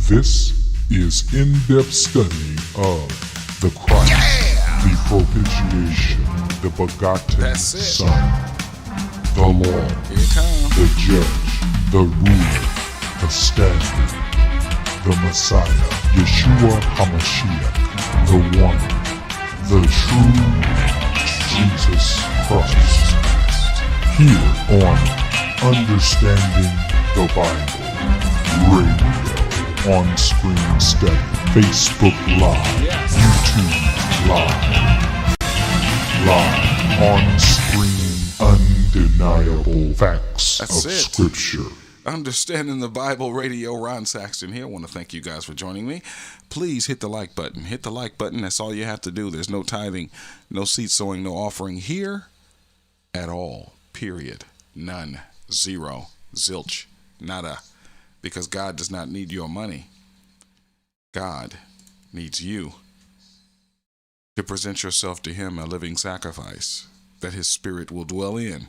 This is in-depth study of the Christ, the propitiation, the begotten Son, the law, the judge, the ruler, the standard, the Messiah, Yeshua HaMashiach, the one, the true Jesus Christ. Here on Understanding the Bible Radio, on-screen study, Facebook Live, YouTube Live, on-screen undeniable facts of Scripture. Understanding the Bible Radio, Ron Saxton here. I want to thank you guys for joining me. Please hit the like button. Hit the like button. That's all you have to do. There's no tithing, no seed sowing, no offering here at all. Period. None. Zero. Zilch. Nada. Because God does not need your money. God needs you to present yourself to Him a living sacrifice that His Spirit will dwell in.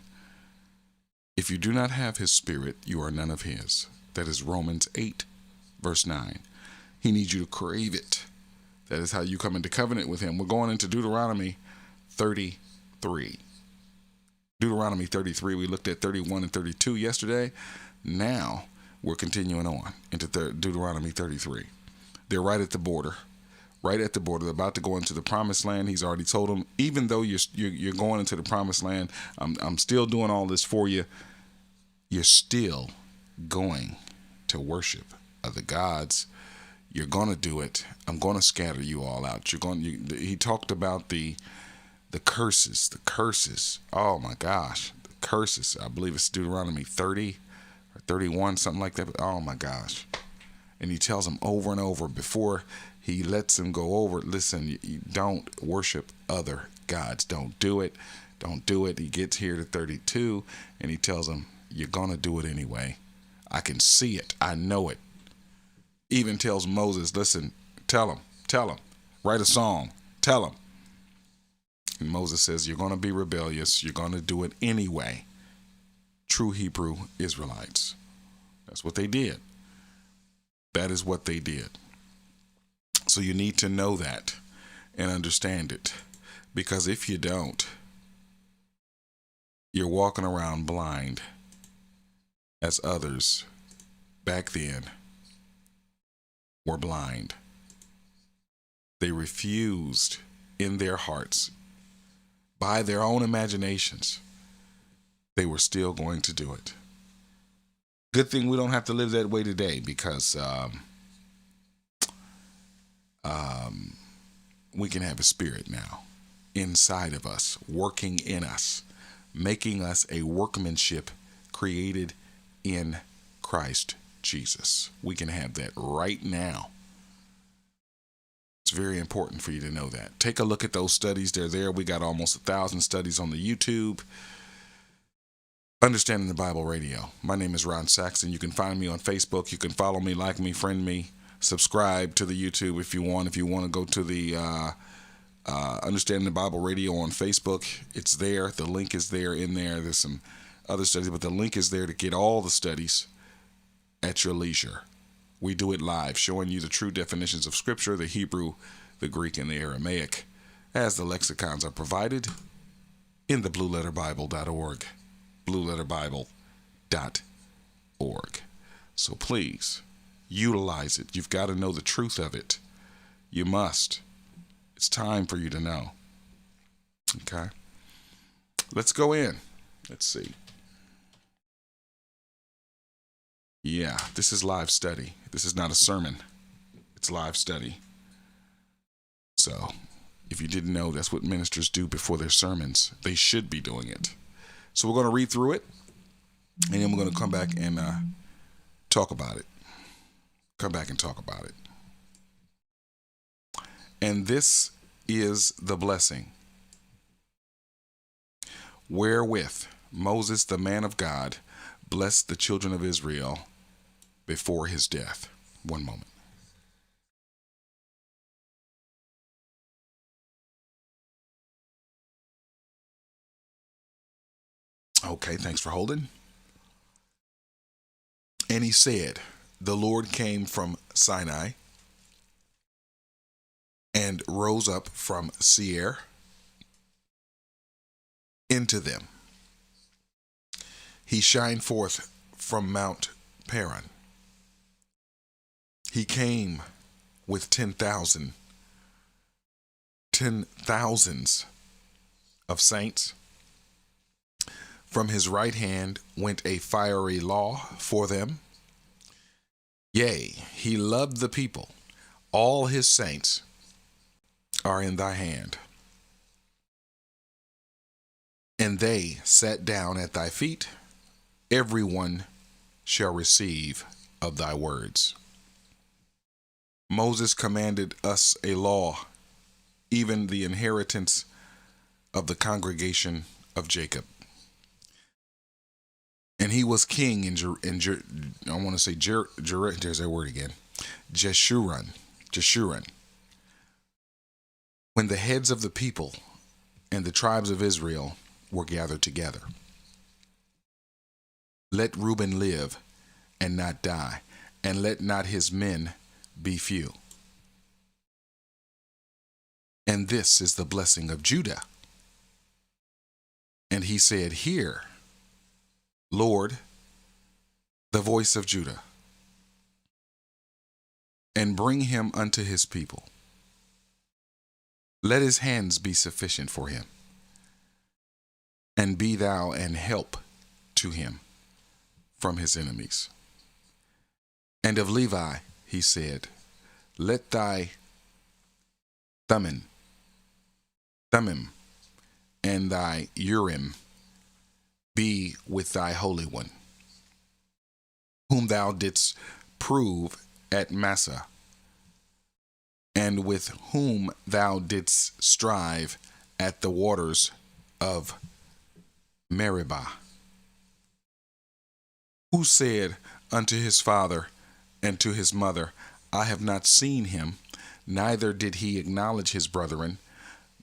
If you do not have His Spirit, you are none of His. That is Romans 8, verse 9. He needs you to crave it. That is how you come into covenant with Him. We're going into Deuteronomy 33. Deuteronomy 33, we looked at 31 and 32 yesterday. Now we're continuing on into Deuteronomy 33. They're right at the border. Right at the border. They're about to go into the promised land. He's already told them, even though you're going into the promised land, I'm still doing all this for you. You're still going to worship other gods. You're going to do it. I'm going to scatter you all out. He talked about the curses. The curses. Oh my gosh. The curses. I believe it's Deuteronomy 30 or 31, something like that. But oh my gosh. And he tells them over and over before he lets them go over, listen, you don't worship other gods. Don't do it. Don't do it. He gets here to 32 and he tells them, you're going to do it anyway. I can see it. I know it. Even tells Moses, listen, tell him, write a song, tell him. And Moses says, you're going to be rebellious. You're going to do it anyway. True Hebrew Israelites. That's what they did. That is what they did. So you need to know that and understand it. Because if you don't, you're walking around blind as others back then were blind. They refused in their hearts, by their own imaginations, they were still going to do it. Good thing we don't have to live that way today, because we can have a spirit now inside of us, working in us, making us a workmanship created in Christ Jesus. We can have that right now. It's very important for you to know that. Take a look at those studies. They're there. We got almost 1,000 studies on the YouTube. Understanding the Bible Radio. My name is Ron Saxton. You can find me on Facebook. You can follow me, like me, friend me, subscribe to the YouTube if you want. If you want to go to the Understanding the Bible Radio on Facebook, it's there. The link is there in there. There's some other studies, but the link is there to get all the studies at your leisure. We do it live, showing you the true definitions of Scripture, the Hebrew, the Greek, and the Aramaic, as the lexicons are provided in the blueletterbible.org. blueletterbible.org. So please, utilize it. You've got to know the truth of it. You must. It's time for you to know. Okay? Let's go in. Let's see. Yeah, this is live study. This is not a sermon. It's live study. So, if you didn't know, that's what ministers do before their sermons. They should be doing it. So we're going to read through it, and then we're going to come back and talk about it. Come back and talk about it. And this is the blessing wherewith Moses, the man of God, blessed the children of Israel before his death. One moment. Okay, thanks for holding. And he said, the Lord came from Sinai and rose up from Seir into them. He shined forth from Mount Paran. He came with 10,000 thousands of saints. From his right hand went a fiery law for them. Yea, he loved the people. All his saints are in thy hand. And they sat down at thy feet. Every one shall receive of thy words. Moses commanded us a law, even the inheritance of the congregation of Jacob. And he was king in there's that word again, Jeshurun. When the heads of the people and the tribes of Israel were gathered together. Let Reuben live and not die, and let not his men be few. And this is the blessing of Judah. And he said, Hear, Lord, the voice of Judah, and bring him unto his people. Let his hands be sufficient for him, and be thou an help to him from his enemies. And of Levi he said, Let thy Thummim and thy Urim be with thy Holy One, whom thou didst prove at Massah, and with whom thou didst strive at the waters of Meribah. Who said unto his father and to his mother, I have not seen him, neither did he acknowledge his brethren,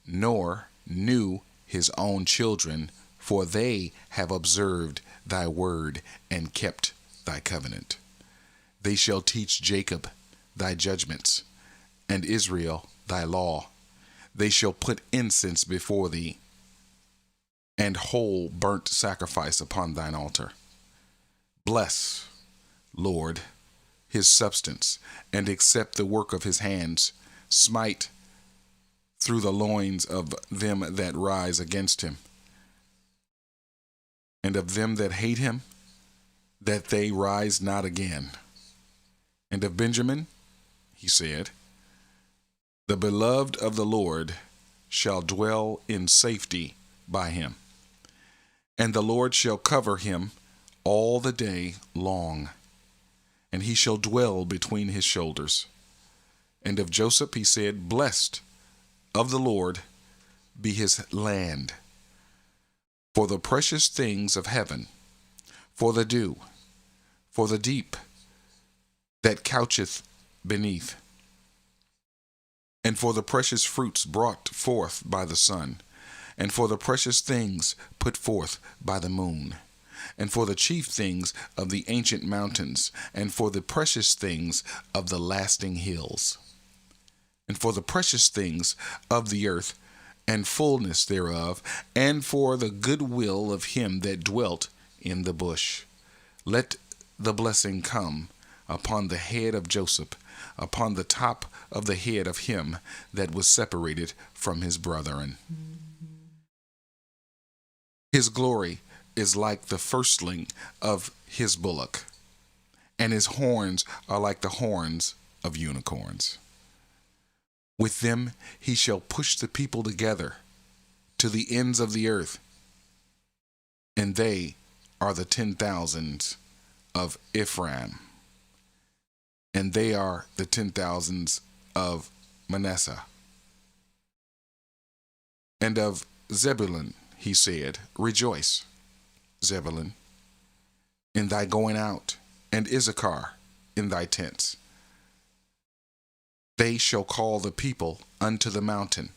nor knew his own children, for they have observed thy word and kept thy covenant. They shall teach Jacob thy judgments, and Israel thy law. They shall put incense before thee, and whole burnt sacrifice upon thine altar. Bless, Lord, his substance, and accept the work of his hands. Smite through the loins of them that rise against him, and of them that hate him, that they rise not again. And of Benjamin, he said, The beloved of the Lord shall dwell in safety by him, and the Lord shall cover him all the day long, and he shall dwell between his shoulders. And of Joseph he said, Blessed of the Lord be his land, for the precious things of heaven, for the dew, for the deep that coucheth beneath, and for the precious fruits brought forth by the sun, and for the precious things put forth by the moon, and for the chief things of the ancient mountains, and for the precious things of the lasting hills, and for the precious things of the earth, and fullness thereof, and for the good will of him that dwelt in the bush. Let the blessing come upon the head of Joseph, upon the top of the head of him that was separated from his brethren. His glory is like the firstling of his bullock, and his horns are like the horns of unicorns. With them he shall push the people together to the ends of the earth, and they are the 10,000s of Ephraim, and they are the 10,000s of Manasseh. And of Zebulun he said, Rejoice, Zebulun, in thy going out, and Issachar in thy tents. They shall call the people unto the mountain.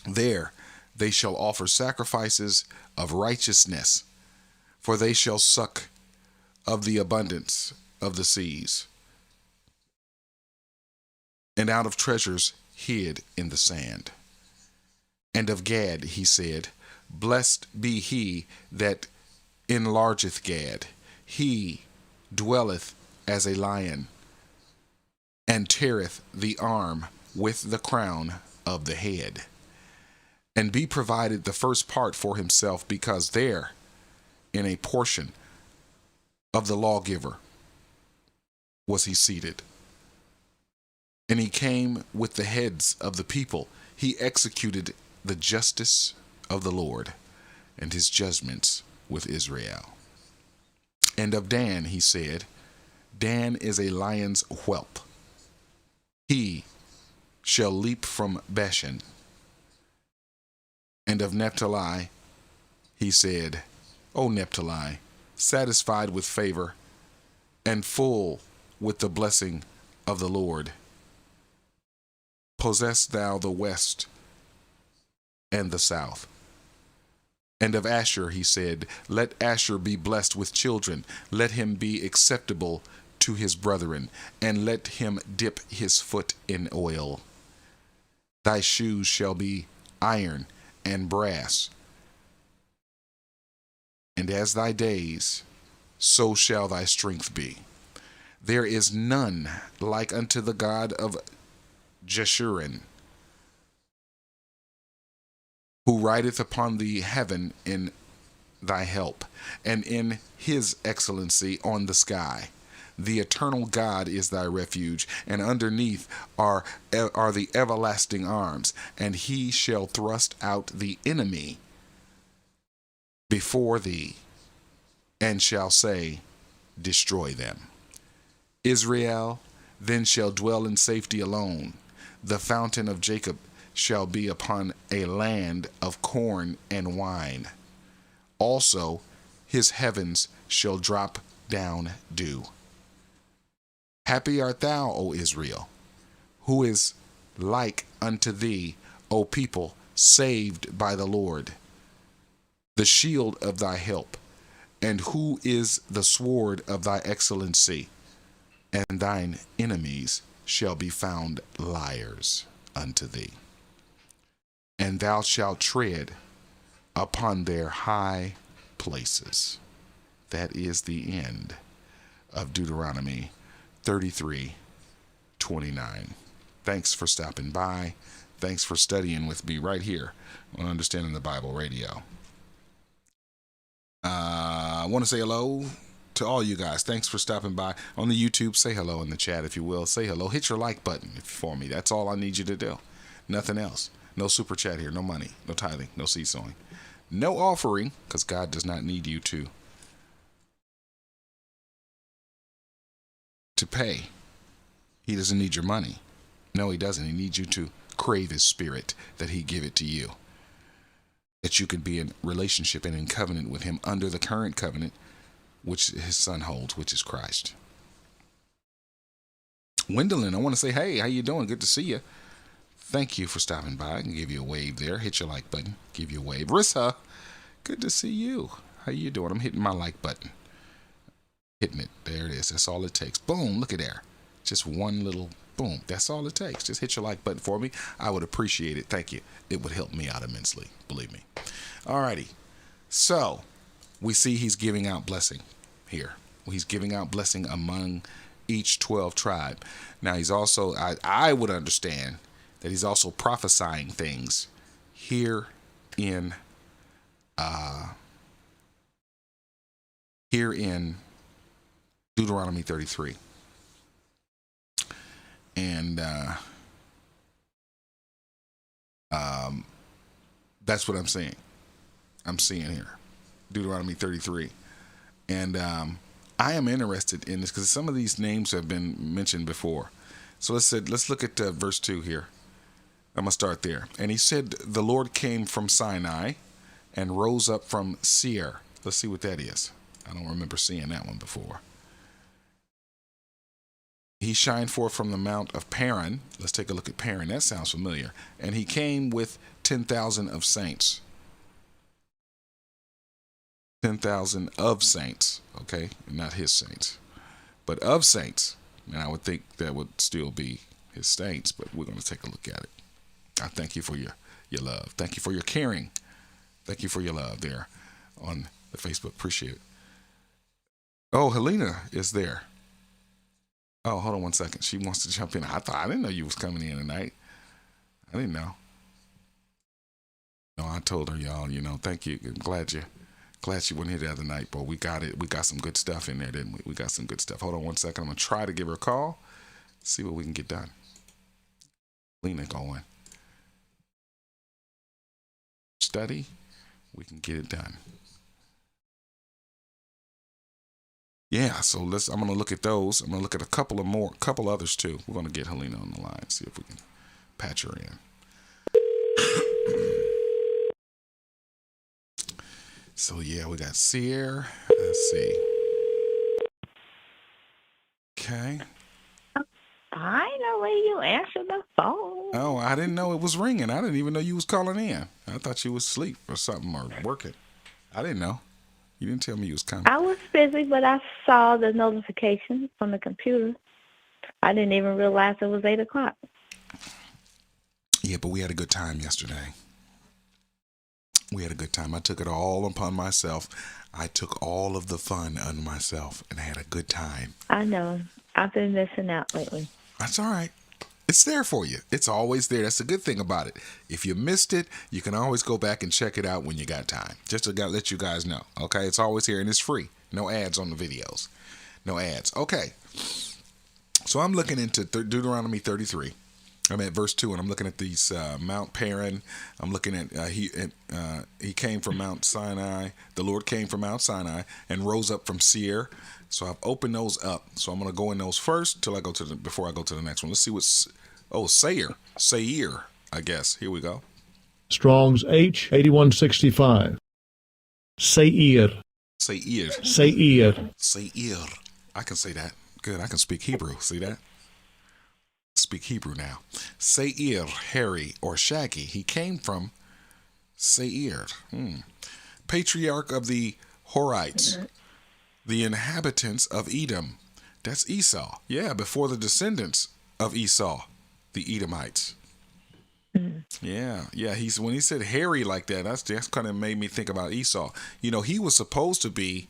There they shall offer sacrifices of righteousness, for they shall suck of the abundance of the seas, and out of treasures hid in the sand. And of Gad he said, Blessed be he that enlargeth Gad. He dwelleth as a lion, and teareth the arm with the crown of the head. And be provided the first part for himself, because there, in a portion of the lawgiver, was he seated. And he came with the heads of the people. He executed the justice of the Lord, and his judgments with Israel. And of Dan he said, Dan is a lion's whelp. He shall leap from Bashan. And of Naphtali he said, O Naphtali, satisfied with favor, and full with the blessing of the Lord, possess thou the west and the south. And of Asher he said, Let Asher be blessed with children, let him be acceptable to his brethren, and let him dip his foot in oil. Thy shoes shall be iron and brass, and as thy days, so shall thy strength be. There is none like unto the God of Jeshurun, who rideth upon the heaven in thy help, and in his excellency on the sky. The eternal God is thy refuge, and underneath are the everlasting arms, and he shall thrust out the enemy before thee, and shall say, Destroy them. Israel then shall dwell in safety alone. The fountain of Jacob shall be upon a land of corn and wine. Also his heavens shall drop down dew. Happy art thou, O Israel, who is like unto thee, O people, saved by the Lord, the shield of thy help, and who is the sword of thy excellency, and thine enemies shall be found liars unto thee. And thou shalt tread upon their high places. That is the end of Deuteronomy 33:29. Thanks for stopping by. Thanks for studying with me right here on Understanding the Bible Radio. I want to say hello to all you guys. Thanks for stopping by on the YouTube. Say hello in the chat if you will. Say hello. Hit your like button for me. That's all I need you to do. Nothing else. No super chat here. No money. No tithing. No seed sowing. No offering, because God does not need you to pay. He doesn't need your money. No, he doesn't. He needs you to crave his spirit, that he give it to you, that you can be in relationship and in covenant with him under the current covenant which his son holds, which is Christ. Gwendolyn, I want to say, hey, how you doing? Good to see you. Thank you for stopping by. I can give you a wave there. Hit your like button. Give you a wave. Rissa, good to see you. How you doing? I'm hitting my like button. Hitting it. There it is. That's all it takes. Boom. Look at there. Just one little boom. That's all it takes. Just hit your like button for me. I would appreciate it. Thank you. It would help me out immensely. Believe me. Alrighty. So we see he's giving out blessing here. He's giving out blessing among each 12 tribe. Now he's also, I would understand that he's also prophesying things here in Deuteronomy 33. And that's what I'm seeing. I'm seeing here Deuteronomy 33. And I am interested in this because some of these names have been mentioned before. So let's look at verse 2 here. I'm going to start there. And he said, the Lord came from Sinai and rose up from Seir. Let's see what that is. I don't remember seeing that one before. He shined forth from the mount of Paran. Let's take a look at Paran. That sounds familiar. And he came with 10,000 of saints. 10,000 of saints, okay? Not his saints. but of saints. And I would think that would still be his saints, but we're going to take a look at it. I thank you for your love. Thank you for your caring. Thank you for your love there on the Facebook. Appreciate it. Oh, Helena is there. Oh, hold on one second. She wants to jump in. I didn't know you was coming in tonight. I didn't know. No, I told her, y'all, thank you. I'm glad you went here the other night, but we got it. We got some good stuff in there, didn't we? We got some good stuff. Hold on one second. I'm going to try to give her a call, see what we can get done. Lena going. Study. We can get it done. Yeah, so I'm going to look at those. I'm going to look at a couple others too. We're going to get Helena on the line, see if we can patch her in. So yeah, we got Sierra. Let's see. Okay. I know when you answer the phone. Oh, I didn't know it was ringing. I didn't even know you was calling in. I thought you was asleep or something or working. I didn't know. You didn't tell me you was coming. I was busy, but I saw the notification from the computer. I didn't even realize it was 8 o'clock. Yeah, but we had a good time yesterday. We had a good time. I took it all upon myself. I took all of the fun on myself and had a good time. I know. I've been missing out lately. That's all right. It's there for you. It's always there. That's the good thing about it. If you missed it, you can always go back and check it out when you got time. Just to let you guys know. Okay? It's always here and it's free. No ads on the videos. No ads. Okay. So I'm looking into Deuteronomy 33. I'm at verse 2, and I'm looking at these Mount Paran. I'm looking at he came from Mount Sinai. The Lord came from Mount Sinai and rose up from Seir. So I've opened those up. So I'm going to go in those first before I go to the next one. Let's see what's Seir, I guess. Here we go. Strong's H8165. Seir. Seir. Seir. Seir. I can say that. Good. I can speak Hebrew. See that? Speak Hebrew now. Seir, hairy or shaggy. He came from Seir. Patriarch of the Horites, the inhabitants of Edom. That's Esau. Yeah, before the descendants of Esau, the Edomites. Yeah. When he said hairy like that, that's kind of made me think about Esau. He was supposed to be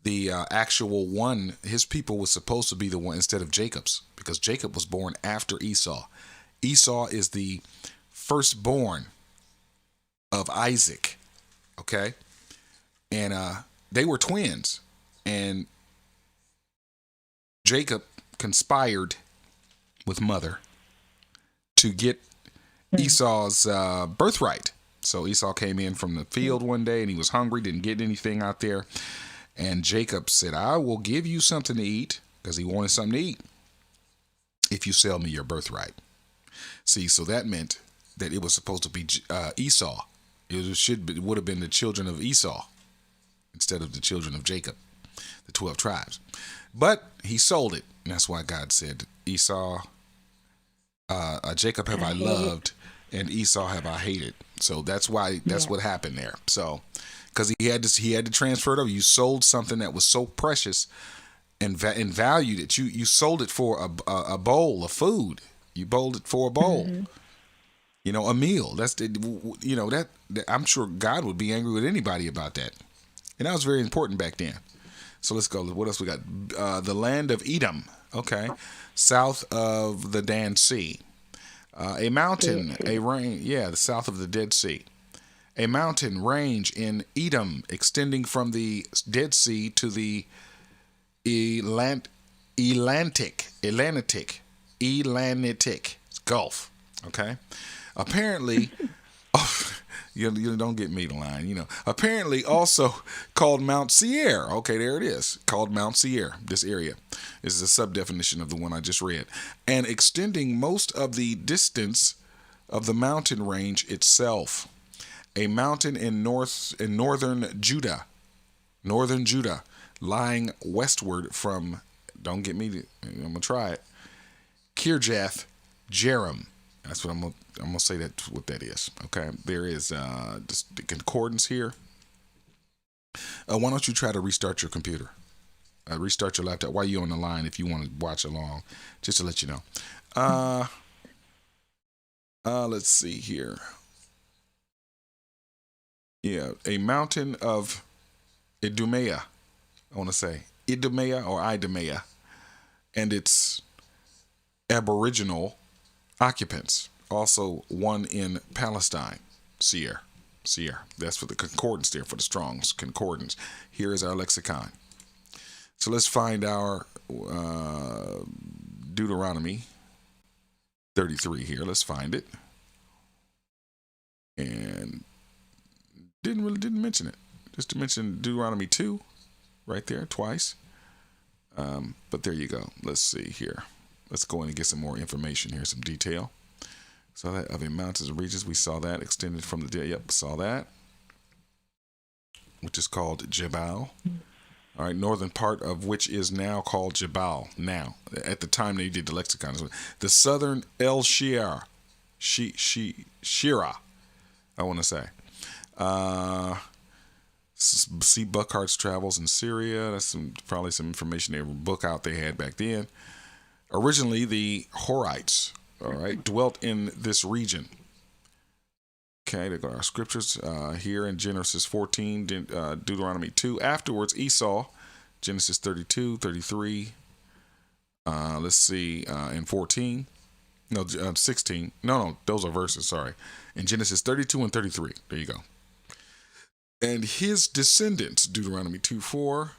the actual one. His people was supposed to be the one instead of Jacob's, because Jacob was born after Esau. Esau is the firstborn of Isaac. Okay. And they were twins, and Jacob conspired with mother to get Esau's birthright. So Esau came in from the field one day and he was hungry, didn't get anything out there. And Jacob said, I will give you something to eat, because he wanted something to eat, if you sell me your birthright. See, so that meant that it was supposed to be Esau. It would have been the children of Esau instead of the children of Jacob, the 12 tribes. But he sold it. And that's why God said, Jacob have I loved, and Esau have I hated. So that's what happened there. So, because he had to transfer it over. You sold something that was so precious and value that you sold it for a bowl of food. You bowled it for a bowl. Mm-hmm. A meal. That I'm sure God would be angry with anybody about that. And that was very important back then. So let's go. What else we got? The land of Edom. Okay. South of the Dan Sea. A mountain, the south of the Dead Sea. A mountain range in Edom extending from the Dead Sea to the Atlantic Gulf. Okay. Apparently, you don't get me the line, Apparently also called Mount Seir. Okay, there it is. Called Mount Seir. This area is a subdefinition of the one I just read. And extending most of the distance of the mountain range itself. A mountain in northern Judah, lying westward from, don't get me, I'm going to try it, Kirjath Jearim. That's what I'm gonna say that's what that is. Okay, there is just the concordance here. Why don't you try to restart your computer? Restart your laptop while you're on the line if you want to watch along, just to let you know. Let's see here. Yeah, a mountain of Idumea, I want to say. Idumea or Idumea. And its aboriginal occupants. Also one in Palestine. Seir. That's for the concordance there, for the Strong's concordance. Here is our lexicon. So let's find our Deuteronomy 33 here. Let's find it. And didn't mention it. Just to mention Deuteronomy 2 right there twice. But there you go. Let's see here. Let's go in and get some more information here, some detail. So that of the mountains and regions, we saw that extended from the yep, saw that, which is called Jebal. All right, northern part of which is now called Jebal. Now, at the time they did the lexicon, the southern El Shira, Shira, I want to say. See Buckhart's travels in Syria. That's probably some information they book out they had back then. Originally, the Horites, all right, dwelt in this region. Okay, there go our scriptures here in Genesis 14, Deuteronomy 2. Afterwards, Esau, Genesis 32, 33. Let's see, in 14. No, 16. No, those are verses, sorry. In Genesis 32 and 33. There you go. And his descendants, Deuteronomy 2:4.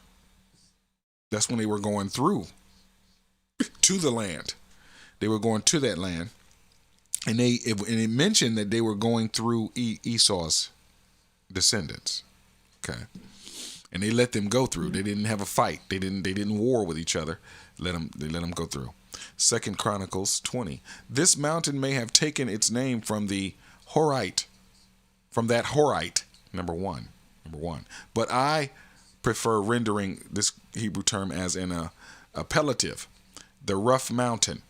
That's when they were going through to the land. They were going to that land. And it mentioned that they were going through Esau's descendants. Okay. And they let them go through. They didn't have a fight. They didn't war with each other. They let them go through. 2 Chronicles 20. This mountain may have taken its name from the Horite, from that Horite, number one. But I prefer rendering this Hebrew term as an appellative. The rough mountain,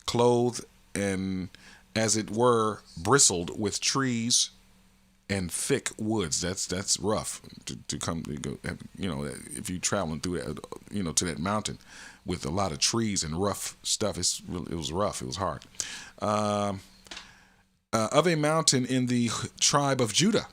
clothed and as it were bristled with trees and thick woods. That's rough to come. If you're traveling through that, to that mountain with a lot of trees and rough stuff, it was rough. It was hard. Of a mountain in the tribe of Judah.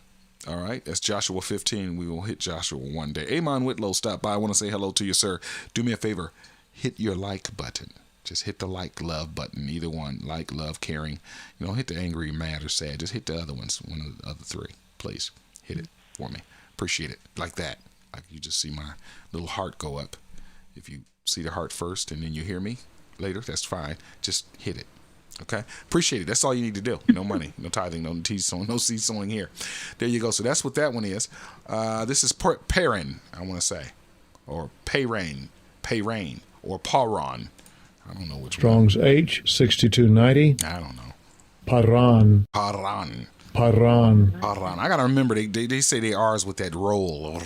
All right, that's Joshua 15. We will hit Joshua one day. Amon Whitlow stopped by. I want to say hello to you, sir. Do me a favor. Hit your like button. Just hit the like, love button. Either one. Like, love, caring. Hit the angry, mad, or sad. Just hit the other ones. One of the other three. Please hit it for me. Appreciate it. Like that. Like you just see my little heart go up. If you see the heart first and then you hear me later, that's fine. Just hit it. Okay, appreciate it. That's all you need to do. No money, no tithing, no seed sowing here. There you go. So that's what that one is. This is Paran, I want to say, or Payrain, or Paran. I don't know which Strong's one. H 6290. I don't know. Paran. I gotta remember they say they R's with that roll.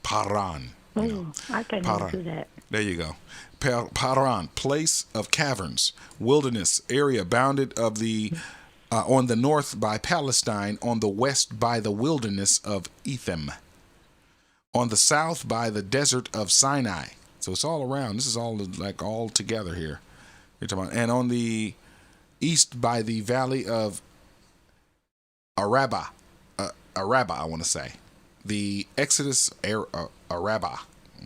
Paran. I can't even do that. There you go. Paran, place of caverns, wilderness area bounded of the on the north by Palestine, on the west by the wilderness of Etham, on the south by the desert of Sinai. So it's all around. This is all like all together here. You're talking about, and on the east by the valley of Araba, I want to say, the Exodus Araba.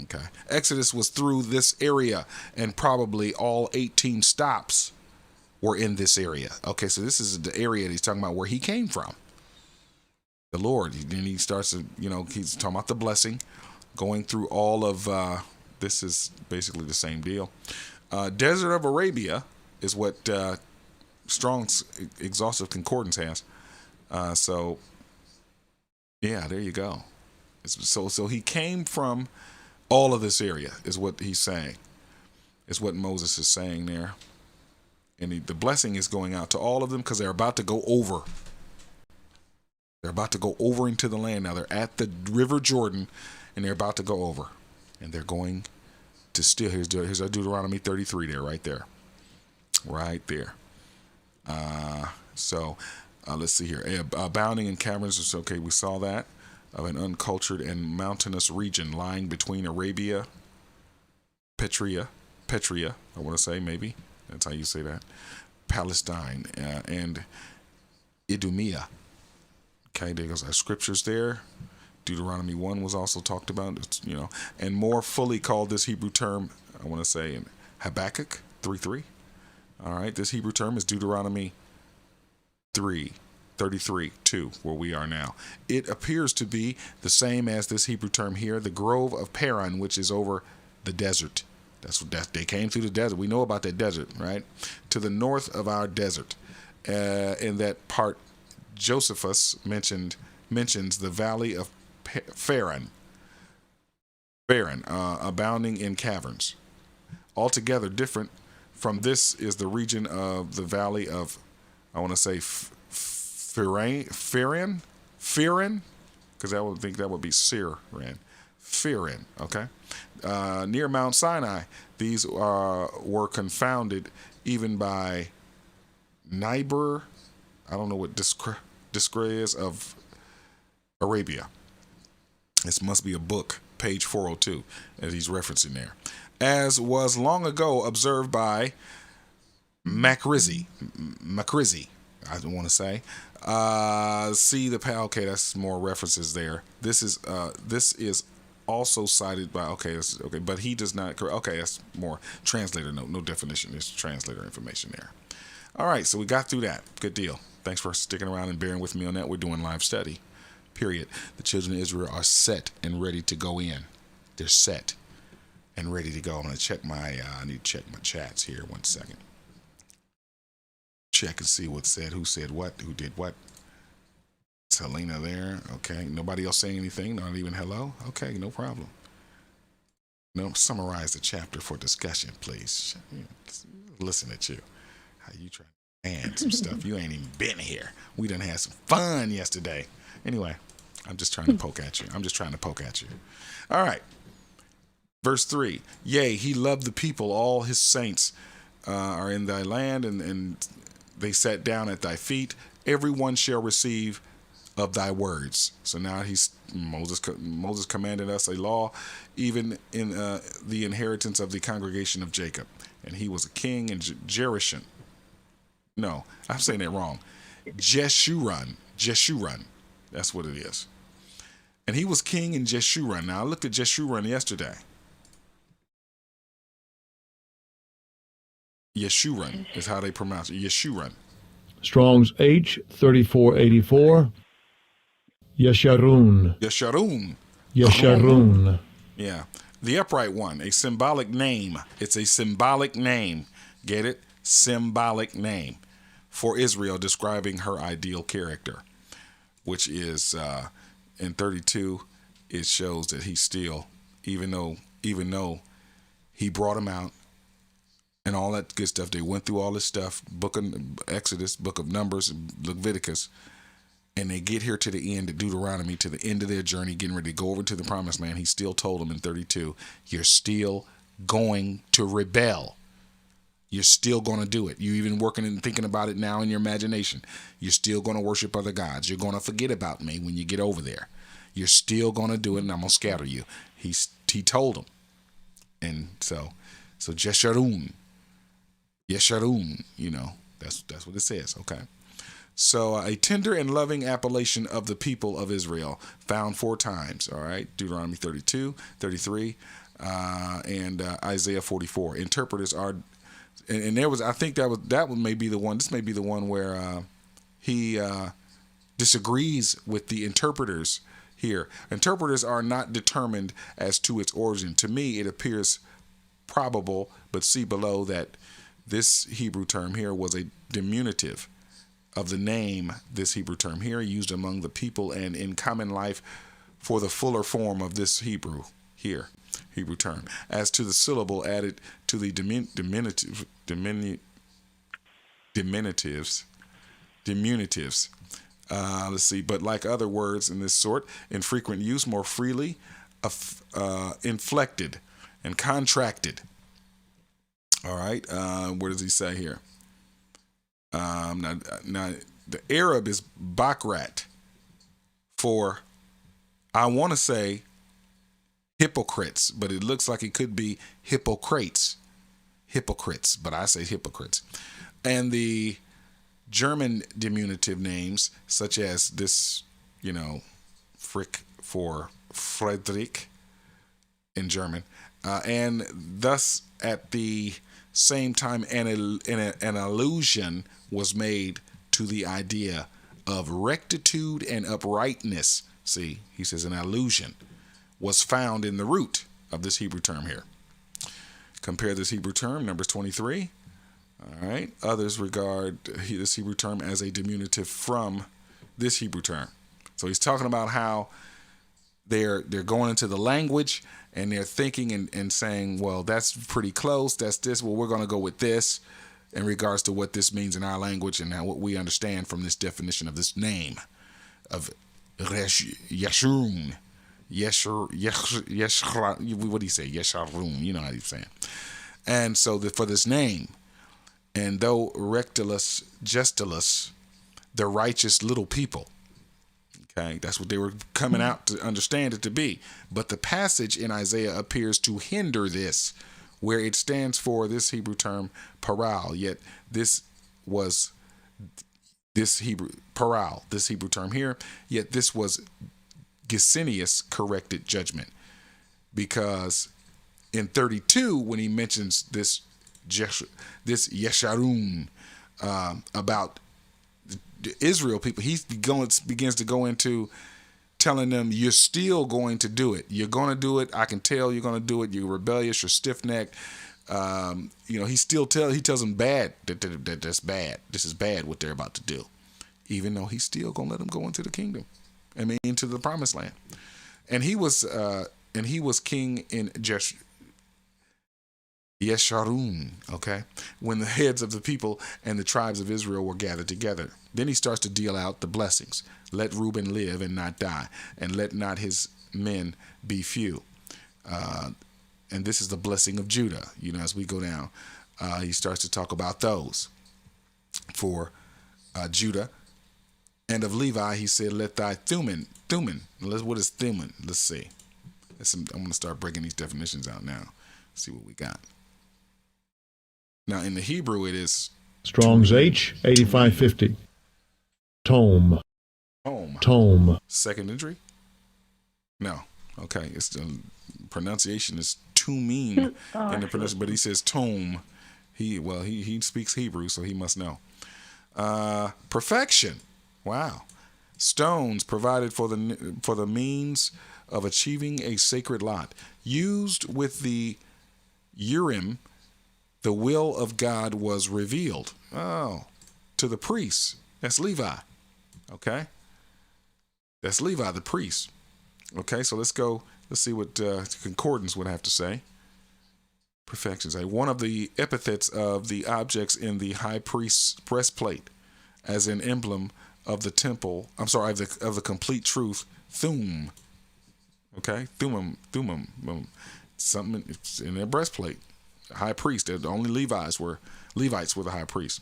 Okay. Exodus was through this area, and probably all 18 stops were in this area. Okay, so this is the area he's talking about where he came from. The Lord. Then he starts to, he's talking about the blessing, going through all of, this is basically the same deal. Desert of Arabia is what Strong's Exhaustive Concordance has. So, yeah, there you go. So he came from all of this area is what he's saying, is what Moses is saying there. And the blessing is going out to all of them because they're about to go over. They're about to go over into the land. Now they're at the River Jordan and they're about to go over. And they're going to steal. Here's our Deuteronomy 33 there, right there. Right there. So let's see here. Abounding in caverns. Okay, we saw that. of an uncultured and mountainous region lying between Arabia, Petria, I want to say, maybe that's how you say that, Palestine, and Idumea. Okay, there's our scriptures there. Deuteronomy 1 was also talked about, and more fully called this Hebrew term, I want to say, in Habakkuk 3:3. All right, this Hebrew term is Deuteronomy 3:33:2, where we are now. It appears to be the same as this Hebrew term here, the grove of Paran, which is over the desert. They came through the desert. We know about that desert, right? To the north of our desert. In that part, Josephus mentions the valley of Faran, abounding in caverns. Altogether different from this is the region of the valley of, I want to say, Faran, because I would think that would be Siran. Faran, okay? Near Mount Sinai, these were confounded even by Niber, I don't know what Discre is, of Arabia. This must be a book, page 402, as he's referencing there. As was long ago observed by Makrizi, I don't want to say. See the okay, that's more references there. This is also cited by but he does not. Okay, that's more translator note, no definition. There's translator information there. All right, so we got through that. Good deal. Thanks for sticking around and bearing with me on that. We're doing live study. Period. The children of Israel are set and ready to go in. They're set and ready to go. I'm gonna check I need to check my chats here. 1 second. Check and see what said, who said what, who did what. Selena there. Okay. Nobody else saying anything? Not even hello? Okay, no problem. No, summarize the chapter for discussion, please. Listen at you. How you trying to add some stuff? You ain't even been here. We done had some fun yesterday. Anyway, I'm just trying to poke at you. All right. Verse 3. Yea, he loved the people. All his saints are in thy land, and they sat down at thy feet. Everyone shall receive of thy words. So now Moses commanded us a law, even in the inheritance of the congregation of Jacob. And he was a king in Jeshurun. No, I'm saying that wrong. Jeshurun. That's what it is. And he was king in Jeshurun. Now I looked at Jeshurun yesterday. Yeshurun is how they pronounce it. Yeshurun. Strong's H 3484. Yesharun. Yeah. The upright one, a symbolic name. It's a symbolic name. Get it? Symbolic name for Israel, describing her ideal character, which is in 32. It shows that he still, even though he brought them out and all that good stuff, they went through all this stuff, book of Exodus, book of Numbers, Leviticus, and they get here to the end of Deuteronomy, to the end of their journey, getting ready to go over to the promised land. He still told them in 32, you're still going to rebel. You're still going to do it. You're even working and thinking about it now in your imagination. You're still going to worship other gods. You're going to forget about me when you get over there. You're still going to do it, and I'm going to scatter you. He told them. And so Jeshurun, that's what it says, okay? So a tender and loving appellation of the people of Israel, found 4 times, all right? Deuteronomy 32, 33, and Isaiah 44. Interpreters are, and there was, I think that one may be the one, this may be the one where he disagrees with the interpreters here. Interpreters are not determined as to its origin. To me, it appears probable, but see below, that this Hebrew term here was a diminutive of the name, this Hebrew term here, used among the people and in common life for the fuller form of this Hebrew term. As to the syllable added to the diminutives, let's see, but like other words in this sort, in frequent use, more freely inflected and contracted. All right, what does he say here? Now the Arab is Bakrat for I want to say hypocrites, but it looks like it could be hypocrites. Hypocrites, but I say hypocrites. And the German diminutive names, such as this, Frick for Friedrich in German, and thus at the same time an allusion was made to the idea of rectitude and uprightness. See, he says an allusion was found in the root of this Hebrew term here. Compare this Hebrew term, Numbers 23. All right. Others regard this Hebrew term as a diminutive from this Hebrew term. So he's talking about how they're going into the language and they're thinking and saying, well, that's pretty close. That's this. Well, we're going to go with this in regards to what this means in our language and what we understand from this definition of this name of Yeshurun. What do you say? Yesharun. You know how he's saying. And so for this name, and though rectilus, gestilus, the righteous little people. Okay, that's what they were coming out to understand it to be. But the passage in Isaiah appears to hinder this, where it stands for this Hebrew term paral. Yet this Hebrew term here. Yet this was Gesenius corrected judgment, because in 32 when he mentions this Yesharun about the Israel people, he begins to go into telling them, you're still going to do it. You're going to do it. I can tell you're going to do it. You're rebellious. You're stiff-necked. He tells them bad that's bad. This is bad what they're about to do, even though he's still going to let them go into the kingdom. Into the promised land. And he was king in Yesharun, okay, when the heads of the people and the tribes of Israel were gathered together. Then he starts to deal out the blessings. Let Reuben live and not die, and let not his men be few. And this is the blessing of Judah. As we go down, he starts to talk about those for Judah. And of Levi, he said, let thy Thummim. What is Thummim? Let's see. I'm going to start breaking these definitions out now. See what we got. Now, in the Hebrew, it is Strong's H, 8550. Tome. Second entry? No. Okay. It's the pronunciation is tumim in the pronunciation, but he says tome. He speaks Hebrew, so he must know. Perfection. Wow. Stones provided for the means of achieving a sacred lot. Used with the Urim, the will of God was revealed. Oh, to the priests. That's Levi. Okay. That's Levi, the priest. Okay, so let's go. Let's see what concordance would have to say. Perfections. One of the epithets of the objects in the high priest's breastplate as an emblem of the temple, of the complete truth, Thum. Okay, Thummim, something in their breastplate. High priest. The only Levites were the high priest.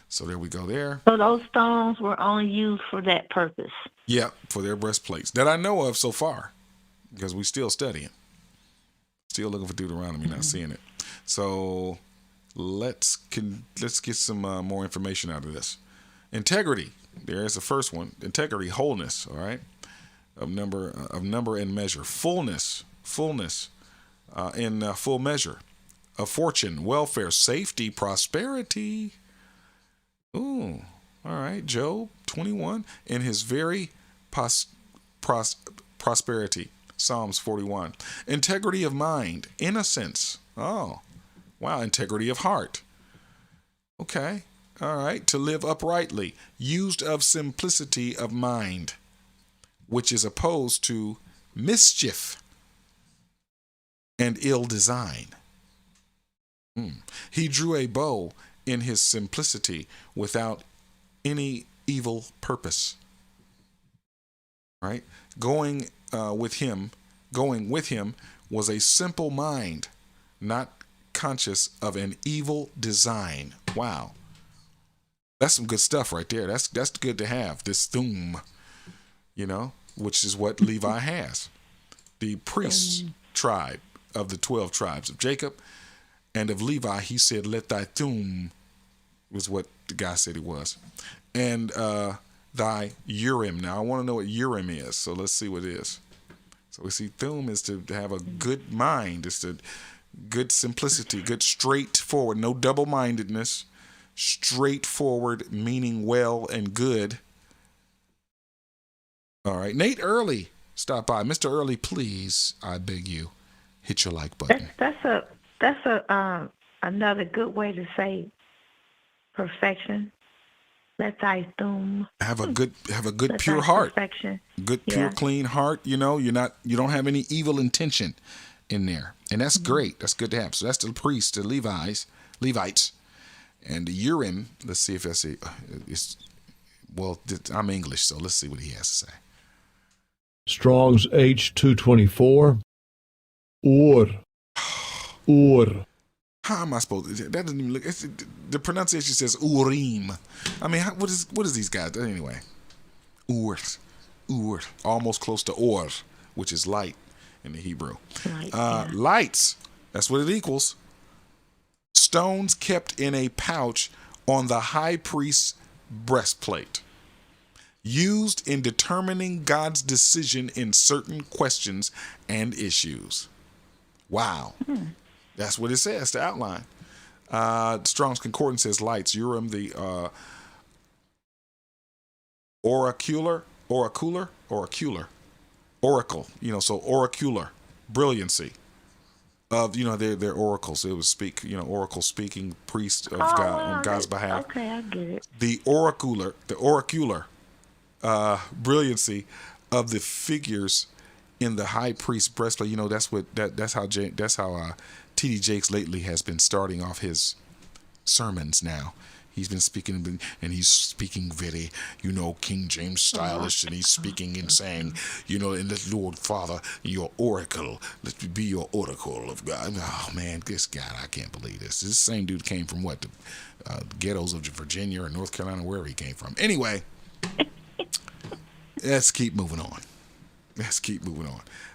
So there we go there. So those stones were only used for that purpose. Yeah, for their breastplates that I know of so far, because we still studying, still looking for Deuteronomy, not seeing it. So let's get some more information out of this. Integrity. There's the first one. Integrity, wholeness. All right, of number and measure. Fullness in full measure. Of fortune, welfare, safety, prosperity. Ooh, all right. Job 21 in his very prosperity. Psalms 41. Integrity of mind, innocence. Oh, wow. Integrity of heart. Okay. All right. To live uprightly. Used of simplicity of mind, which is opposed to mischief and ill design. He drew a bow in his simplicity without any evil purpose. Right? Going with him was a simple mind, not conscious of an evil design. Wow. That's some good stuff right there. That's good to have. This thum, which is what Levi has. The priest's tribe of the 12 tribes of Jacob and of Levi, he said, let thy Thummim, was what the guy said he was. And thy Urim. Now, I want to know what Urim is, so let's see what it is. So we see Thummim is to have a good mind, is to good simplicity, good straightforward, no double-mindedness, straightforward, meaning well and good. All right, Nate Early, stop by. Mr. Early, please, I beg you, hit your like button. That's another good way to say perfection. Let thy Thummim. Have a good Let pure thy heart. Perfection. Good pure Yeah. clean heart. You know, you don't have any evil intention in there, and that's great. That's good to have. So that's the priests, the Levites, and the Urim. Let's see if that's it. I'm English, so let's see what he has to say. Strong's H224. Ur. How am I supposed to? That doesn't even look. The pronunciation says Urim. I mean, what is these guys? Anyway, Ur, almost close to Or, which is light in the Hebrew. Lights. That's what it equals. Stones kept in a pouch on the high priest's breastplate, used in determining God's decision in certain questions and issues. Wow. That's what it says, the outline. Strong's Concordance says lights. Urim, the oracle, so oracular, brilliancy of, they're oracles. It was oracle speaking, priest of God on God's behalf. Okay, I get it. The oracular brilliancy of the figures in the high priest's breastplate. That's how T.D. Jakes lately has been starting off his sermons now. He's been speaking, and he's speaking very, King James stylish, and he's speaking and saying, and let Lord Father, your oracle, let me be your oracle of God. Oh, man, this guy, I can't believe this. This same dude came from what? The ghettos of Virginia or North Carolina, wherever he came from. Anyway, let's keep moving on.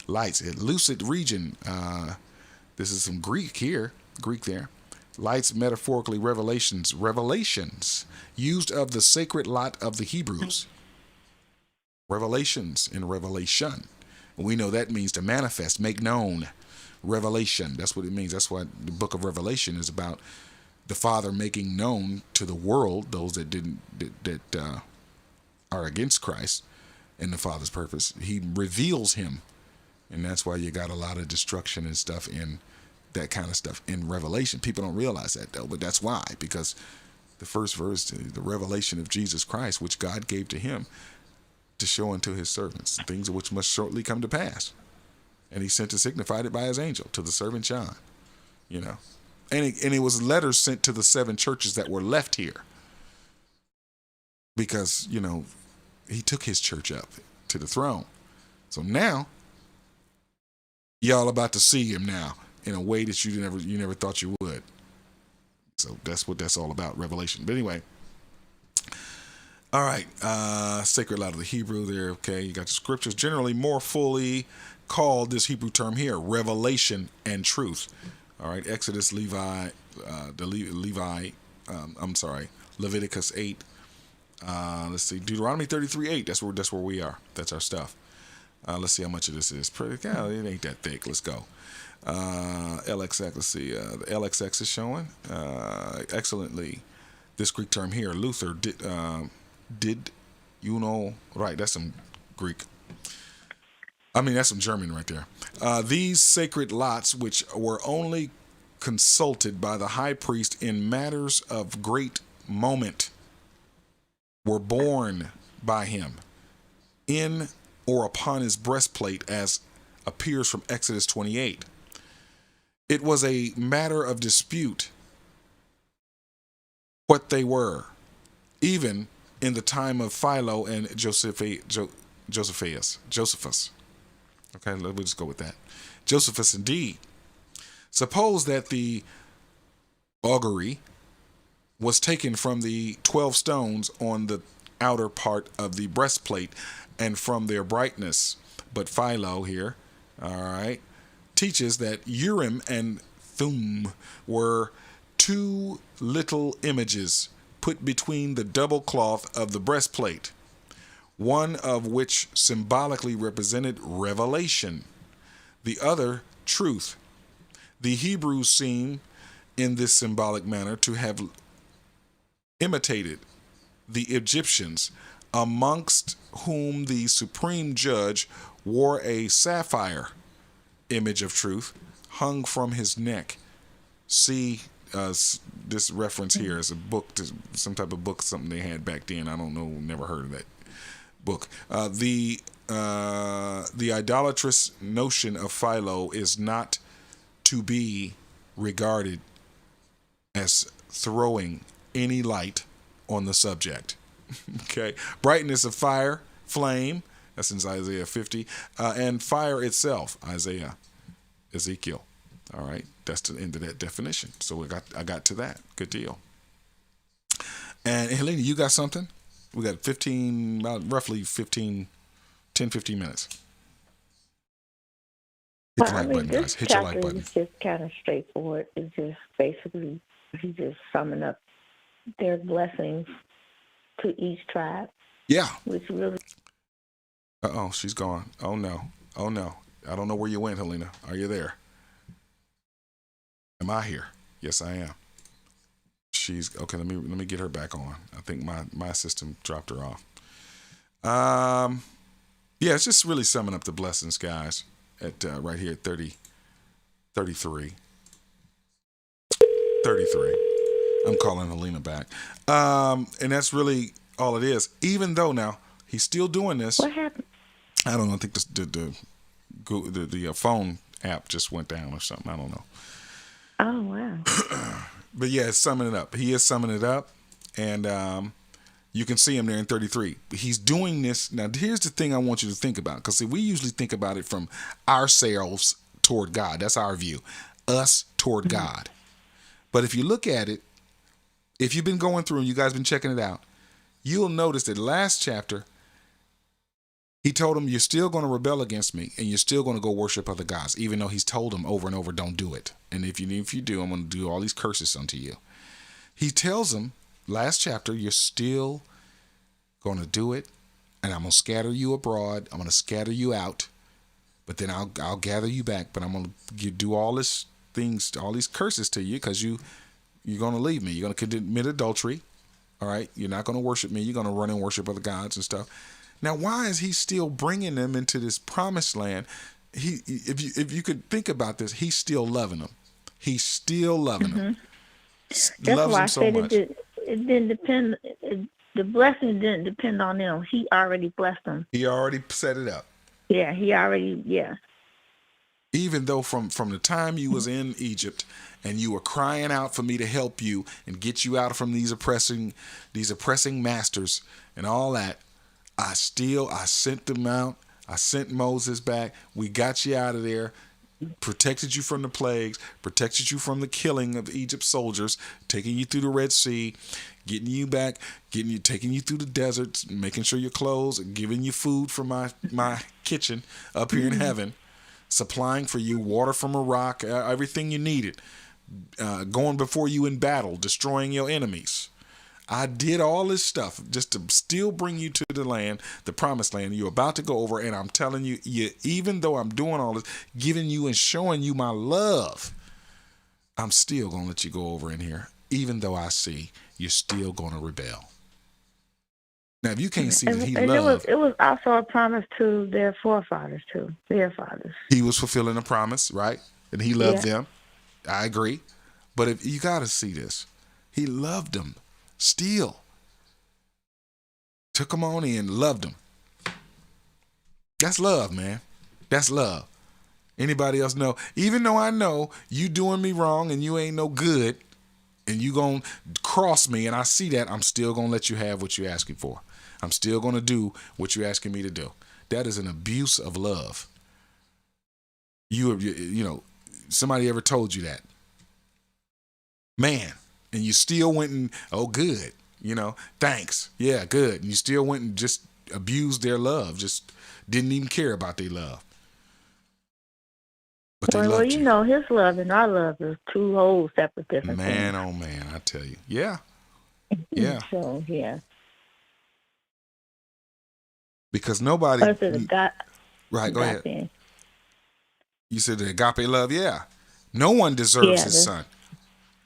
Lights, lucid region. This is some Greek there. Lights, metaphorically, revelations used of the sacred lot of the Hebrews. Revelations in Revelation. We know that means to manifest, make known. Revelation, that's what it means. That's why the book of Revelation is about the Father making known to the world, those that are against Christ and the Father's purpose. He reveals him. And that's why you got a lot of destruction and stuff in that kind of stuff in Revelation. People don't realize that, though, but that's why, because the first verse, the revelation of Jesus Christ, which God gave to him to show unto his servants, things which must shortly come to pass. And he sent to signify it by his angel to the servant John, And it was letters sent to the 7 churches that were left here because, he took his church up to the throne. So now, y'all about to see him now in a way that you never thought you would. So that's what that's all about, Revelation. But anyway, all right, sacred lot of the Hebrew there. Okay, you got the scriptures. Generally, more fully called this Hebrew term here, revelation and truth. All right, Exodus, Leviticus 8. Let's see, Deuteronomy 33:8. That's where we are. That's our stuff. Let's see how much of this is. It ain't that thick. Let's go. LXX. Let's see. The LXX is showing excellently this Greek term here. Luther did right? That's some Greek. That's some German right there. These sacred lots, which were only consulted by the high priest in matters of great moment, were borne by him in or upon his breastplate, as appears from Exodus 28. It was a matter of dispute what they were, even in the time of Philo and Josephus. Okay, we'll just go with that. Josephus, indeed. Suppose that the augury was taken from the 12 stones on the outer part of the breastplate and from their brightness. But Philo here, all right, teaches that Urim and Thummim were two little images put between the double cloth of the breastplate, one of which symbolically represented revelation, the other truth. The Hebrews seem, in this symbolic manner, to have imitated the Egyptians, amongst whom the supreme judge wore a sapphire image of truth hung from his neck. See this reference here is a book, some type of book, something they had back then. I don't know, never heard of that book. The idolatrous notion of Philo is not to be regarded as throwing any light on the subject. Okay, brightness of fire, flame. That's in Isaiah 50, and fire itself, Ezekiel. All right, that's the end of that definition. So I got to that. Good deal. And Helena, you got something? We got roughly 10, 15 minutes. Hit the like button, guys. Hit your like button. It's just kind of straightforward. It's just basically, he's just summing up their blessings to each tribe. Yeah. Which really. Uh-oh, she's gone. Oh, no. Oh, no. I don't know where you went, Helena. Are you there? Am I here? Yes, I am. She's okay. Let me get her back on. I think my system dropped her off. Yeah, it's just really summing up the blessings, guys. At right here at 33. I'm calling Helena back. And that's really all it is. Even though now he's still doing this. What happened? I don't know. I think the phone app just went down or something. I don't know. Oh, wow. But yeah, it's summing it up. He is summing it up. And you can see him there in 33. He's doing this. Now, here's the thing I want you to think about. Because we usually think about it from ourselves toward God. That's our view. Us toward God. But if you look at it, if you've been going through and you guys been checking it out, you'll notice that last chapter, he told him, you're still going to rebel against me and you're still going to go worship other gods, even though he's told him over and over, don't do it. And if you do, I'm going to do all these curses unto you. He tells him, last chapter, you're still going to do it, and I'm going to scatter you abroad. I'm going to scatter you out, but then I'll gather you back. But I'm going to do all these things, all these curses to you, because you're going to leave me. You're going to commit adultery. All right, you're not going to worship me. You're going to run and worship other gods and stuff. Now, why is he still bringing them into this promised land? If you could think about this, he's still loving them. He's still loving them. That's loves why them I so said much. it didn't depend. The blessing didn't depend on them. He already blessed them. He already set it up. Yeah, he already. Yeah. Even though from the time you was in Egypt and you were crying out for me to help you and get you out from these oppressing masters and all that, I sent them out. I sent Moses back. We got you out of there, protected you from the plagues, protected you from the killing of Egypt's soldiers, taking you through the Red Sea, getting you back, taking you through the deserts, making sure your clothes, giving you food from my kitchen up here in heaven, supplying for you water from a rock, everything you needed, going before you in battle, destroying your enemies. I did all this stuff just to still bring you to the land, the promised land you're about to go over. And I'm telling you, even though I'm doing all this, giving you and showing you my love, I'm still going to let you go over in here, even though I see you're still going to rebel. Now, if you can't see that he loved. It was also a promise to their forefathers, too. Their fathers. He was fulfilling a promise, right? And he loved them. I agree. But if you got to see this, he loved them. Still took them on in, loved them. That's love, man. That's love. Anybody else know? Even though I know you doing me wrong and you ain't no good and you gonna cross me and I see that, I'm still gonna let you have what you're asking for. I'm still gonna do what you're asking me to do. That is an abuse of love. You know, somebody ever told you that? Man. And you still went and, oh, good. Thanks. Yeah, good. And you still went and just abused their love, just didn't even care about their love. But they Well, loved you you. know, his love and our love is two whole separate different Man, things. oh man, I tell you. Yeah. Yeah. So, yeah. Because nobody. Plus, it's Right, go ahead. agape. You said the agape love, yeah. No one deserves Yeah, his son.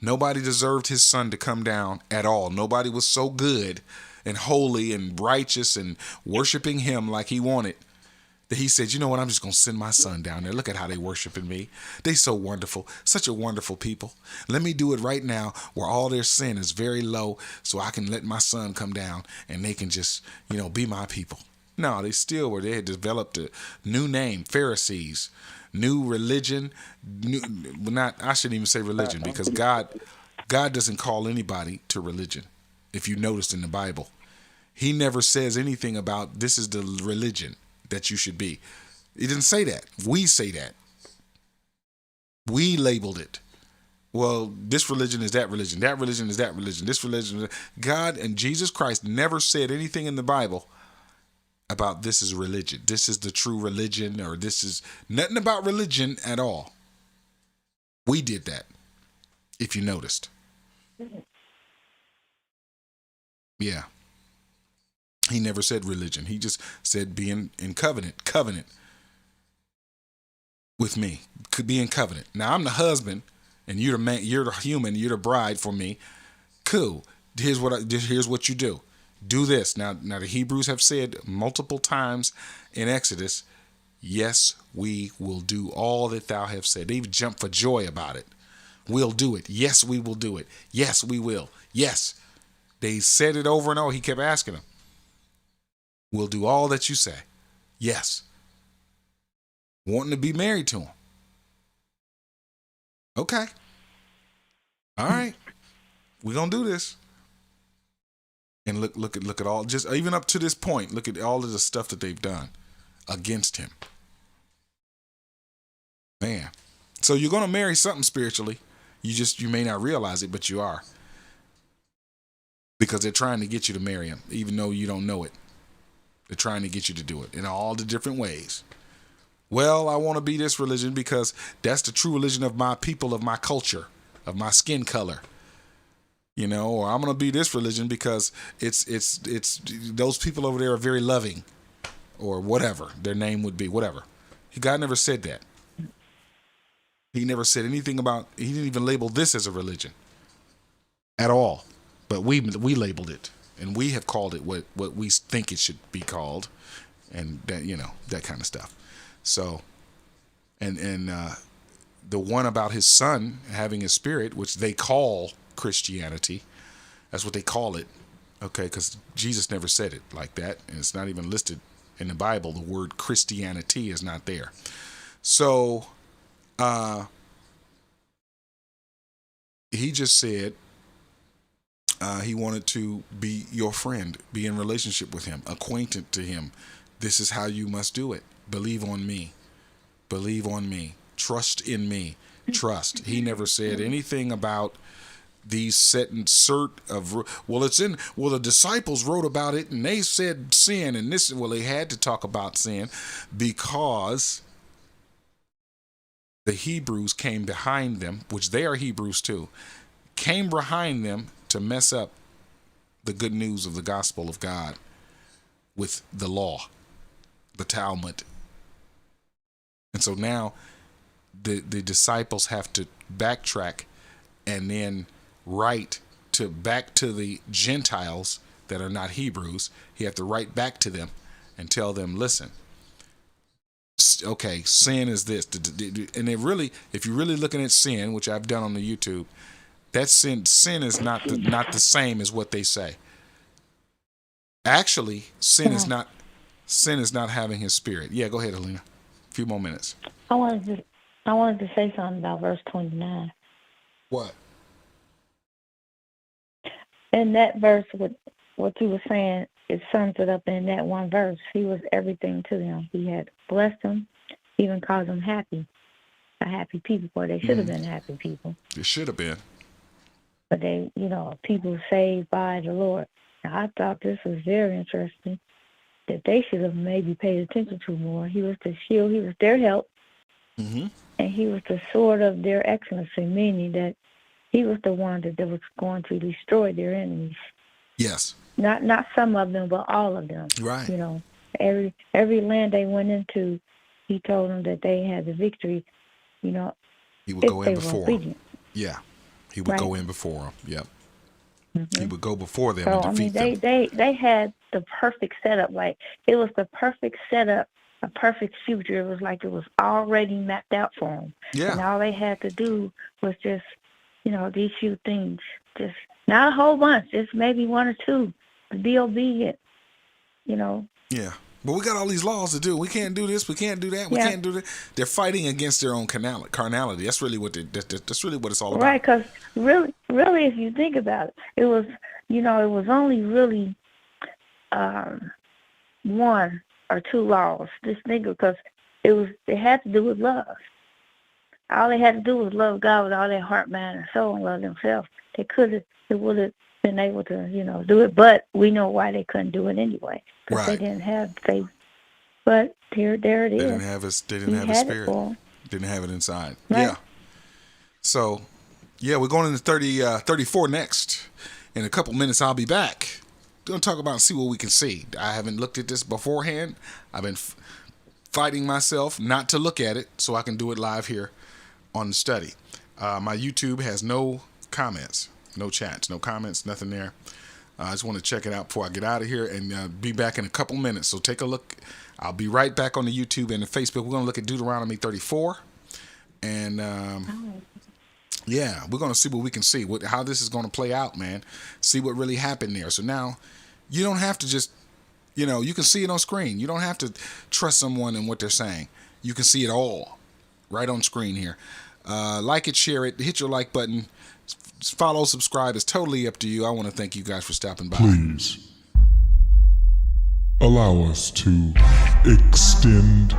Nobody deserved his son to come down at all. Nobody was so good and holy and righteous and worshiping him like he wanted that he said, you know what, I'm just going to send my son down there. Look at how they worshiping me. They so wonderful. Such a wonderful people. Let me do it right now where all their sin is very low so I can let my son come down and they can just, be my people. No, they still were. They had developed a new name, Pharisees. New religion, I shouldn't even say religion because God doesn't call anybody to religion. If you noticed in the Bible, he never says anything about this is the religion that you should be. He didn't say that. We say that. We labeled it. Well, this religion is that religion. That religion is that religion. This religion is that. God and Jesus Christ never said anything in the Bible about this is religion. This is the true religion, or this is nothing about religion at all. We did that, if you noticed. Yeah. He never said religion. He just said being in covenant with me. Could be in covenant. Now I'm the husband and you're the man, you're the human, you're the bride for me. Cool. Here's what you do. Do this. Now the Hebrews have said multiple times in Exodus, yes, we will do all that thou have said. They've jumped for joy about it. We'll do it. Yes, we will do it. Yes, we will. Yes. They said it over and over. He kept asking them. We'll do all that you say. Yes. Wanting to be married to him. Okay. All right. We're going to do this. And look at all, just even up to this point, look at all of the stuff that they've done against him. Man. So you're going to marry something spiritually. You may not realize it, but you are. Because they're trying to get you to marry him, even though you don't know it. They're trying to get you to do it in all the different ways. Well, I want to be this religion because that's the true religion of my people, of my culture, of my skin color. Or I'm going to be this religion because it's those people over there are very loving, or whatever their name would be, whatever. God never said that. He never said anything about, he didn't even label this as a religion at all. But we labeled it, and we have called it what we think it should be called, and that, that kind of stuff. So, and the one about his son having his spirit, which they call Christianity, that's what they call it, okay? Because Jesus never said it like that, and it's not even listed in the Bible. The word Christianity is not there. So, he just said he wanted to be your friend, be in relationship with him, acquainted to him. This is how you must do it. Believe on me. Believe on me. Trust in me. Trust. He never said anything about these set and cert of, the disciples wrote about it and they said sin, and this, they had to talk about sin because the Hebrews came behind them, which they are Hebrews too, came behind them to mess up the good news of the gospel of God with the law, the Talmud. And so now the disciples have to backtrack and then write back to the Gentiles that are not Hebrews. He have to write back to them and tell them, listen, okay, sin is this. And if you're really looking at sin, which I've done on the YouTube, that sin is not the same as what they say. Actually, sin is not having his spirit. Yeah, go ahead, Alina. A few more minutes. I wanted to say something about verse 29. What? In that verse, what you were saying, it sums it up in that one verse. He was everything to them. He had blessed them, even caused them happy. A happy people, or they should have been happy people. It should have been. but they, people saved by the Lord. Now, I thought this was very interesting, that they should have maybe paid attention to more. He was the shield, he was their help, and he was the sword of their excellency, meaning that he was the one that was going to destroy their enemies. Yes. Not some of them, but all of them. Right. Every land they went into, he told them that they had the victory. He would go in before them. Obedient. Yeah. He would go in before them. Yep. He would go before them and defeat them. They had the perfect setup. Like, it was the perfect setup, a perfect future. It was like it was already mapped out for them. Yeah. And all they had to do was just, these few things. Just not a whole bunch, just maybe one or two. Be obedient, Yeah. But we got all these laws to do. We can't do this. We can't do that. We can't do that. They're fighting against their own carnality. That's really what that's really what it's all about. Right, because really, if you think about it, it was, it was only really one or two laws. Just think, because it had to do with love. All they had to do was love God with all their heart, mind, and soul, and love themselves. They would have been able to, do it, but we know why they couldn't do it anyway, because they didn't have faith. But there it is. They didn't have a spirit. Didn't have it inside. Right. Yeah. So, we're going into 34 next. In a couple minutes, I'll be back. We're going to talk about and see what we can see. I haven't looked at this beforehand. I've been fighting myself not to look at it so I can do it live here on the study. My YouTube has no comments, no chats, no comments, nothing there. I just want to check it out before I get out of here, and be back in a couple minutes. So take a look. I'll be right back on the YouTube and the Facebook. We're going to look at Deuteronomy 34. And, we're going to see what we can see, how this is going to play out, man. See what really happened there. So now you don't have to just, you can see it on screen. You don't have to trust someone and what they're saying. You can see it all right on screen here. Like it, share it, hit your like button. Follow, subscribe. It's totally up to you. I want to thank you guys for stopping by. Please allow us to extend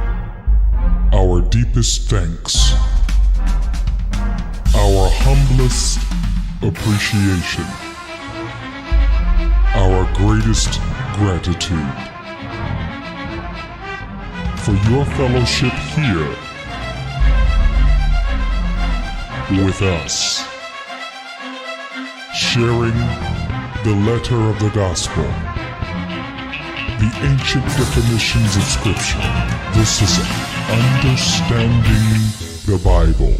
our deepest thanks, our humblest appreciation, our greatest gratitude for your fellowship here with us, sharing the letter of the gospel, the ancient definitions of Scripture. This is Understanding the Bible.